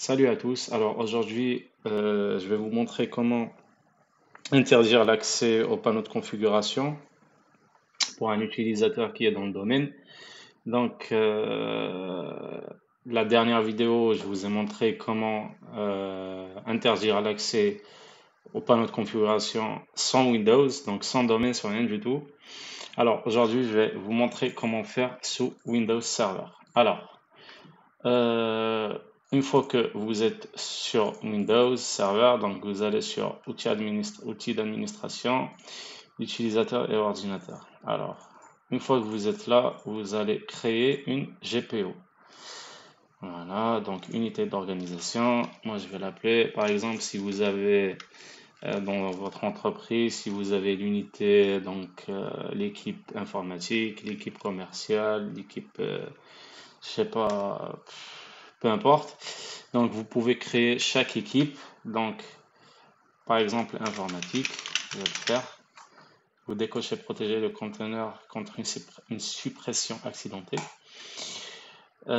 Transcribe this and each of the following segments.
Salut à tous. Alors aujourd'hui, je vais vous montrer comment interdire l'accès au panneau de configuration pour un utilisateur qui est dans le domaine. Donc, la dernière vidéo, je vous ai montré comment interdire l'accès au panneau de configuration sans Windows, donc sans domaine, sans rien du tout. Alors aujourd'hui, je vais vous montrer comment faire sous Windows Server. Alors, Euh, une fois que vous êtes sur Windows Server, donc vous allez sur outils d'administration, utilisateur et ordinateur. Alors, une fois que vous êtes là, vous allez créer une GPO. Voilà, donc unité d'organisation. Moi, je vais l'appeler, par exemple, si vous avez dans votre entreprise, si vous avez l'unité, donc l'équipe informatique, l'équipe commerciale, l'équipe, je sais pas, peu importe. Donc vous pouvez créer chaque équipe. Donc par exemple informatique, je vais le faire. Vous décochez protéger le conteneur contre une suppression accidentelle. Je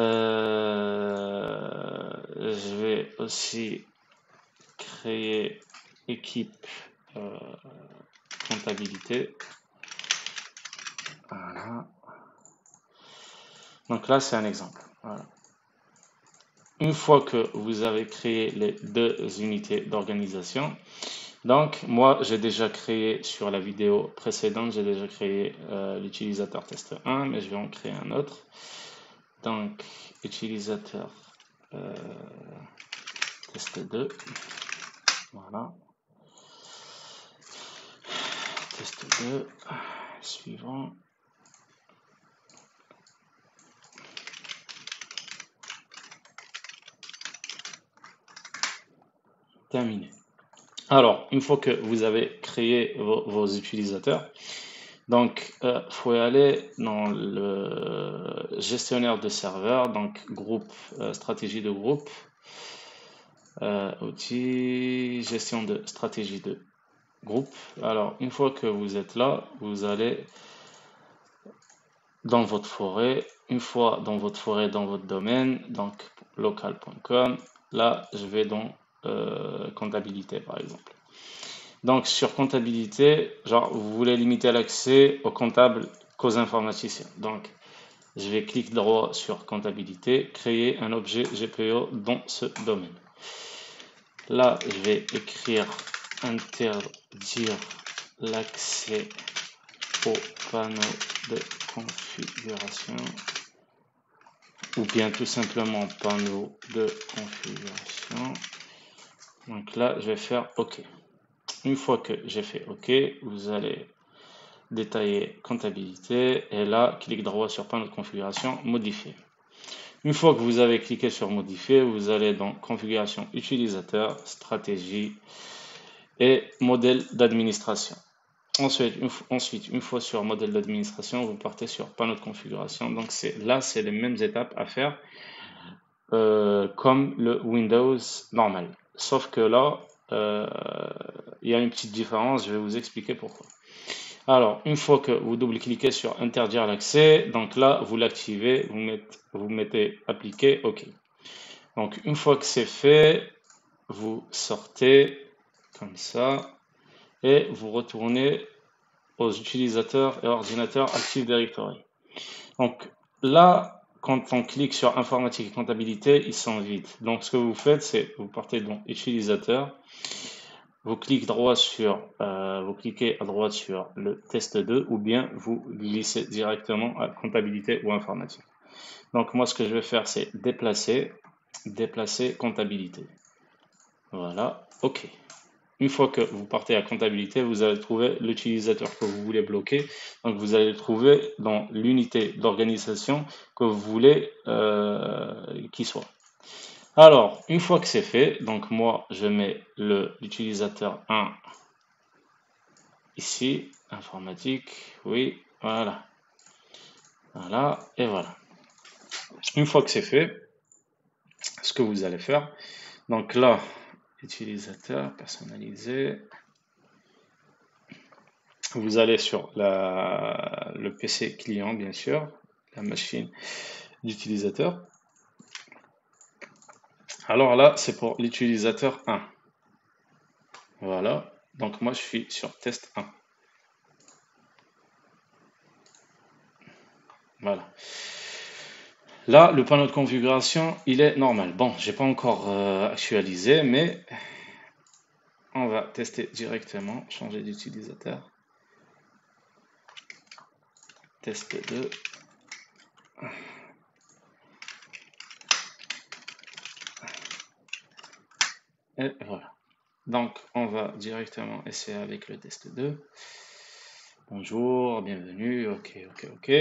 vais aussi créer équipe comptabilité. Voilà. Donc là c'est un exemple. Voilà. Une fois que vous avez créé les deux unités d'organisation, donc moi j'ai déjà créé sur la vidéo précédente, j'ai déjà créé l'utilisateur test 1, mais je vais en créer un autre. Donc utilisateur test 2, voilà, test 2, suivant. Terminé. Alors, une fois que vous avez créé vos utilisateurs, donc faut aller dans le gestionnaire de serveur, donc groupe, stratégie de groupe, outils, gestion de stratégie de groupe. Alors, une fois que vous êtes là, vous allez dans votre forêt, une fois dans votre forêt, dans votre domaine, donc local.com, là je vais dans comptabilité par exemple. Donc sur comptabilité, genre vous voulez limiter l'accès aux comptables qu'aux informaticiens. Donc je vais cliquer droit sur comptabilité, créer un objet GPO dans ce domaine. Là je vais écrire interdire l'accès au panneau de configuration ou bien tout simplement panneau de configuration. Donc là je vais faire OK. Une fois que j'ai fait OK, vous allez détailler comptabilité et là, clic droit sur panneau de configuration, modifier. Une fois que vous avez cliqué sur modifier, vous allez dans configuration utilisateur, stratégie et modèle d'administration. Ensuite, une fois sur modèle d'administration, vous partez sur panneau de configuration. Donc là, c'est les mêmes étapes à faire comme le Windows normal. Sauf que là, il y a une petite différence, je vais vous expliquer pourquoi. Alors, une fois que vous double-cliquez sur interdire l'accès, donc là, vous l'activez, vous mettez appliquer, OK. Donc, une fois que c'est fait, vous sortez comme ça et vous retournez aux utilisateurs et ordinateurs Active Directory. Donc là, quand on clique sur informatique et comptabilité, ils sont vides. Donc ce que vous faites, c'est vous partez dans utilisateur, vous cliquez à droite sur le test 2 ou bien vous glissez directement à comptabilité ou informatique. Donc moi ce que je vais faire c'est déplacer comptabilité. Voilà, OK. Une fois que vous partez à comptabilité, vous allez trouver l'utilisateur que vous voulez bloquer. Donc vous allez le trouver dans l'unité d'organisation que vous voulez qu'il soit. Alors, une fois que c'est fait, donc moi je mets l'utilisateur 1 ici, informatique, oui, voilà. Voilà, et voilà. Une fois que c'est fait, ce que vous allez faire, donc là, utilisateur personnalisé, vous allez sur le PC client, bien sûr, la machine d'utilisateur. Alors là, c'est pour l'utilisateur 1. Voilà. Donc moi, je suis sur test 1. Voilà. Là, le panneau de configuration, il est normal. Bon, j'ai pas encore actualisé, mais on va tester directement. Changer d'utilisateur. Test 2. Et voilà. Donc, on va directement essayer avec le test 2. Bonjour, bienvenue. Ok, ok, ok.